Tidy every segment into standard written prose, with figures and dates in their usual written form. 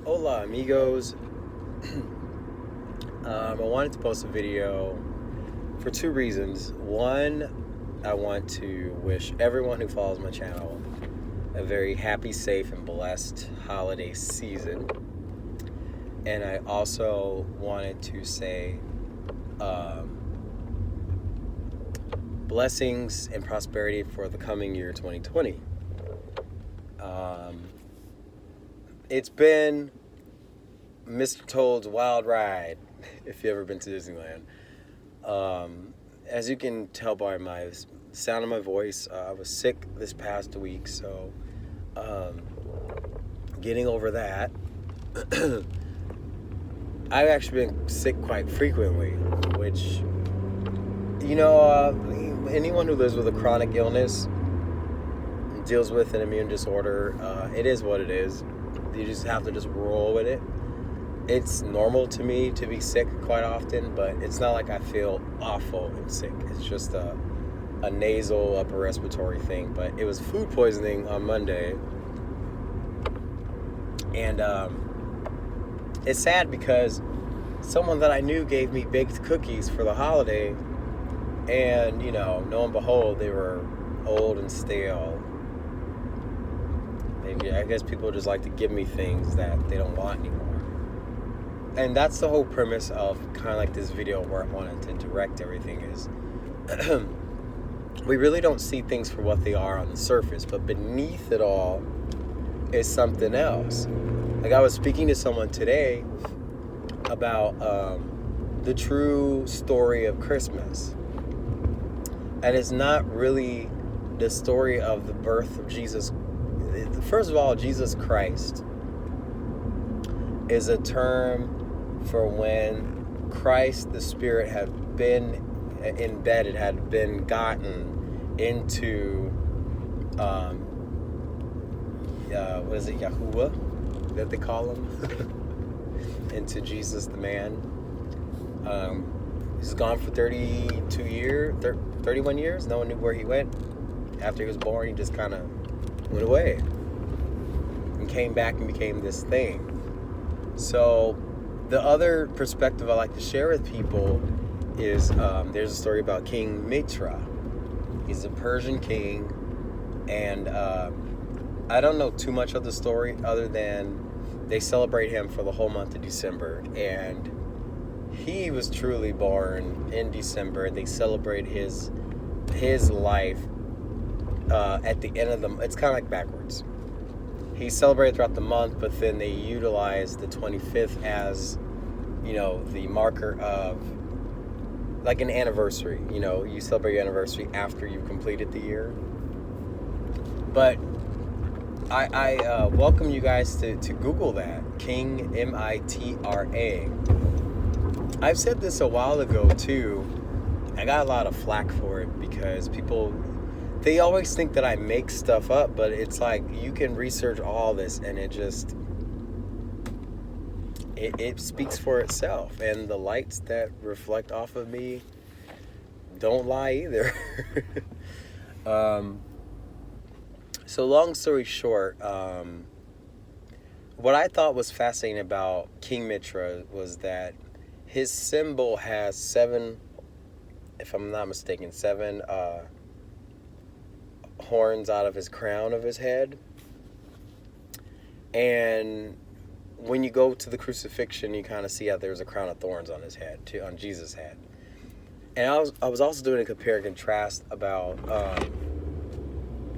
Hola amigos. I wanted to post a video for two reasons. One, I want to wish everyone who follows my channel a very happy, safe, and blessed holiday season. And I also wanted to say blessings and prosperity for the coming year 2020. It's been Mr. Toad's wild ride, if you've ever been to Disneyland. As you can tell by my sound of my voice, I was sick this past week, so getting over that. I've actually been sick quite frequently, which, anyone who lives with a chronic illness, deals with an immune disorder, it is what it is. You just have to just roll with it. It's normal to me to be sick quite often, but it's not like I feel awful and sick. It's just a nasal upper respiratory thing. But it was food poisoning on Monday. And it's sad because someone that I knew gave me baked cookies for the holiday. And, lo and behold, they were old and stale. I guess people just like to give me things that they don't want anymore. And that's the whole premise of kind of like this video where I wanted to direct everything is we really don't see things for what they are on the surface, but beneath it all is something else. Like I was speaking to someone today about the true story of Christmas. And it's not really the story of the birth of Jesus. First of all, Jesus Christ is a term for when Christ, the Spirit, had been embedded, had been gotten into, what is it, Yahuwah, that they call him, into Jesus the man. He's gone for 31 years. No one knew where he went. After he was born, he just kind of went away and came back and became this thing. So the other perspective I like to share with people is there's a story about King Mitra. He's a Persian king, and I don't know too much of the story other than they celebrate him for the whole month of December, and he was truly born in December. They celebrate his life at the end of the. It's kind of like backwards. He's celebrated throughout the month, but then they utilize the 25th as, the marker of like an anniversary. You celebrate your anniversary after you've completed the year. But I welcome you guys to Google that, King Mitra. I've said this a while ago too. I got a lot of flack for it because people, they always think that I make stuff up, but it's like you can research all this and it just it speaks for itself, and the lights that reflect off of me don't lie either. So long story short, what I thought was fascinating about King Mitra was that his symbol has seven, if I'm not mistaken, seven horns out of his crown of his head. And when you go to the crucifixion, you kind of see how there's a crown of thorns on his head, too, on Jesus' head. And I was also doing a compare and contrast about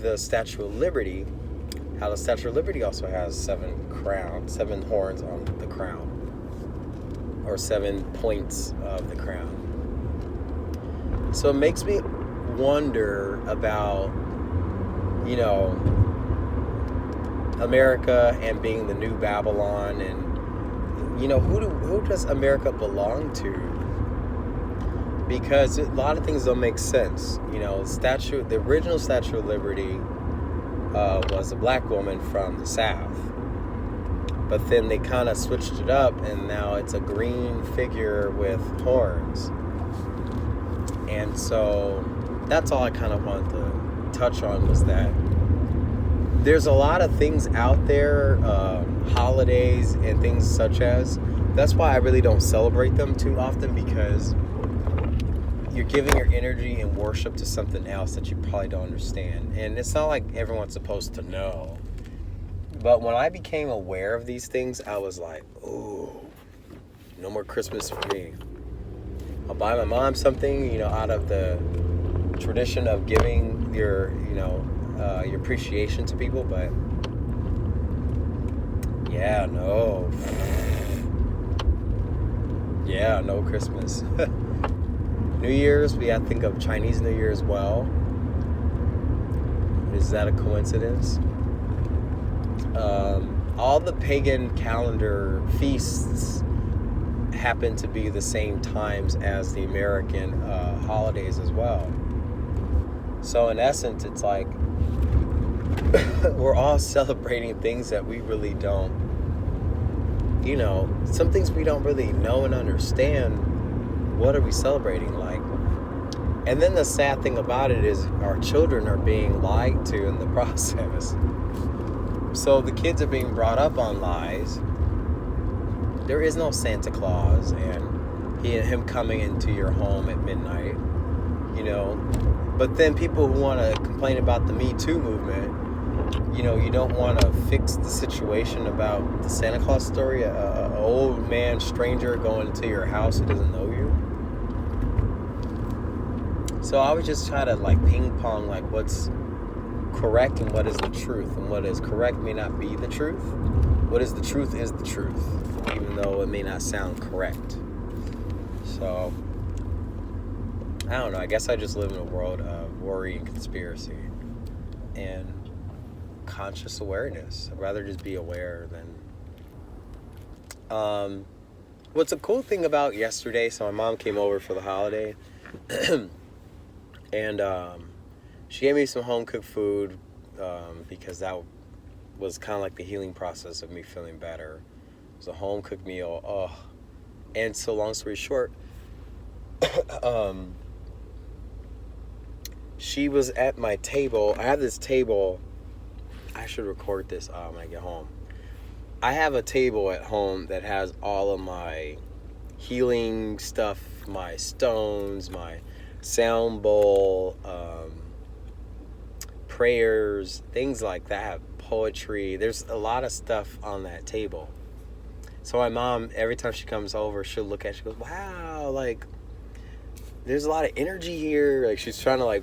the Statue of Liberty, how the Statue of Liberty also has seven horns on the crown, or 7 points of the crown. So it makes me wonder about, America and being the new Babylon, and who does America belong to? Because a lot of things don't make sense. The original Statue of Liberty was a black woman from the South, but then they kind of switched it up, and now it's a green figure with horns. And so that's all I kind of wanted to touch on, was that there's a lot of things out there, holidays and things such as. That's why I really don't celebrate them too often, because you're giving your energy and worship to something else that you probably don't understand. And it's not like everyone's supposed to know. But when I became aware of these things, I was like, ooh, no more Christmas for me. I'll buy my mom something, out of the tradition of giving your appreciation to people. But yeah, no Christmas. New Year's, we gotta think of Chinese New Year as well. Is that a coincidence? All the pagan calendar feasts happen to be the same times as the American holidays as well. So in essence, it's like we're all celebrating things that we really don't, some things we don't really know and understand. What are we celebrating like? And then the sad thing about it is our children are being lied to in the process. So the kids are being brought up on lies. There is no Santa Claus and him coming into your home at midnight, But then people who want to complain about the Me Too movement, you don't want to fix the situation about the Santa Claus story, an old man stranger going into your house who doesn't know you. So I would just try to ping pong what's correct and what is the truth, and what is correct may not be the truth. What is the truth, even though it may not sound correct. So I don't know, I guess I just live in a world of worry and conspiracy and conscious awareness. I'd rather just be aware than what's a cool thing about yesterday, so my mom came over for the holiday and she gave me some home cooked food because that was kind of like the healing process of me feeling better. It was a home cooked meal. And so long story short, she was at my table. I have this table. I should record this when I get home. I have a table at home that has all of my healing stuff, my stones, my sound bowl, prayers, things like that, poetry. There's a lot of stuff on that table. So my mom, every time she comes over, she'll look at it, she goes, wow, there's a lot of energy here. She's trying to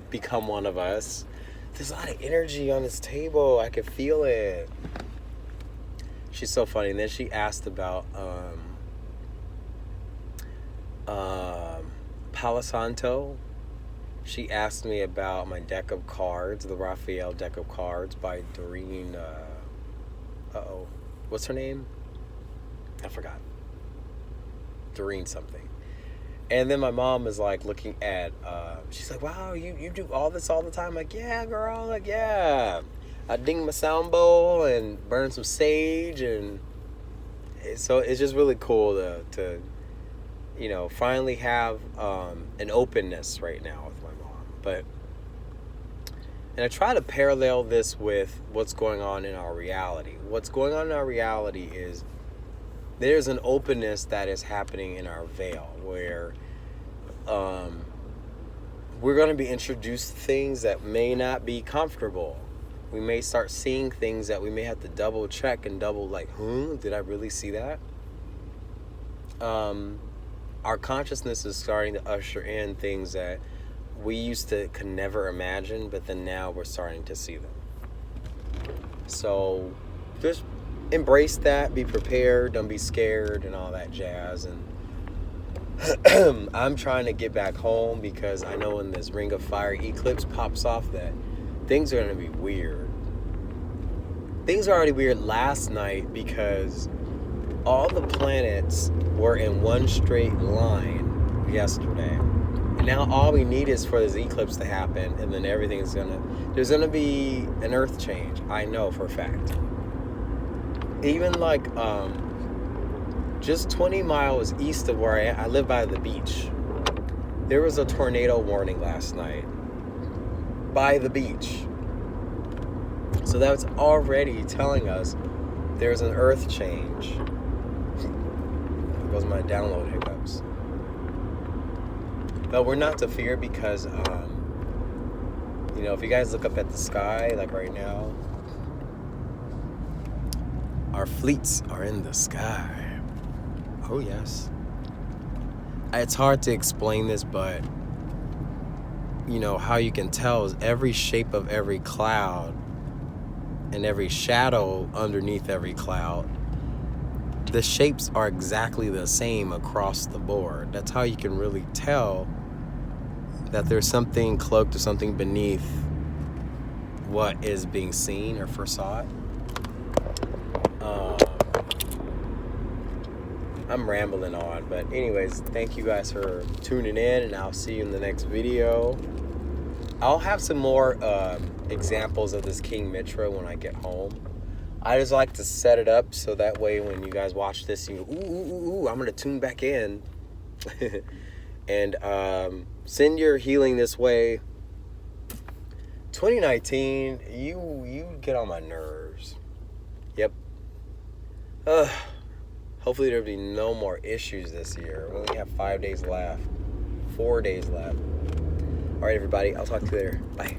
become one of us. There's a lot of energy on this table. I can feel it. She's so funny. And then she asked about Palo Santo. She asked me about my deck of cards, the Raphael deck of cards by Doreen. What's her name? I forgot. Doreen something. And then my mom is looking at, she's like, wow, you do all this all the time? I'm like, yeah, girl, yeah. I ding my sound bowl and burn some sage, and so it's just really cool to finally have an openness right now with my mom. And I try to parallel this with what's going on in our reality. What's going on in our reality is there's an openness that is happening in our veil, where we're going to be introduced to things that may not be comfortable. We may start seeing things that we may have to double check and did I really see that? Our consciousness is starting to usher in things that we could never imagine, but then now we're starting to see them. So just embrace that, be prepared, don't be scared, and all that jazz. And I'm trying to get back home because I know when this Ring of Fire eclipse pops off that things are going to be weird. Things were already weird last night because all the planets were in one straight line yesterday. And now all we need is for this eclipse to happen, and then there's going to be an earth change. I know for a fact. Even just 20 miles east of where I live by the beach, there was a tornado warning last night by the beach. So that's already telling us there's an earth change. There goes my download hiccups. But we're not to fear because, if you guys look up at the sky, like right now, our fleets are in the sky. Oh, yes. It's hard to explain this, but, how you can tell is every shape of every cloud and every shadow underneath every cloud, the shapes are exactly the same across the board. That's how you can really tell that there's something cloaked or something beneath what is being seen or foresought. I'm rambling on, but anyways, thank you guys for tuning in, and I'll see you in the next video. I'll have some more examples of this King Mitra when I get home. I just like to set it up so that way when you guys watch this, you go, ooh, I'm going to tune back in. And send your healing this way. 2019, you get on my nerves. Yep. Hopefully there'll be no more issues this year. We only have 5 days left. 4 days left. All right, everybody. I'll talk to you later. Bye.